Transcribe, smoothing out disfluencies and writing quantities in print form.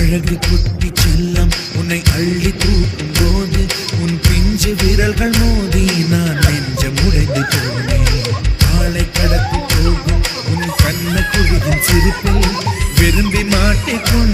அழகு குட்டி செல்லம் உன்னை அள்ளி தூக்கும் போது உன் பிஞ்சு விரல்கள் மோதி நான் நெஞ்சம் உடைந்து போனேன். காலை கடத்தி போகும் உன் கண்ண குழியின் சிரிப்பில் விரும்பி மாட்டிக்கொண்டு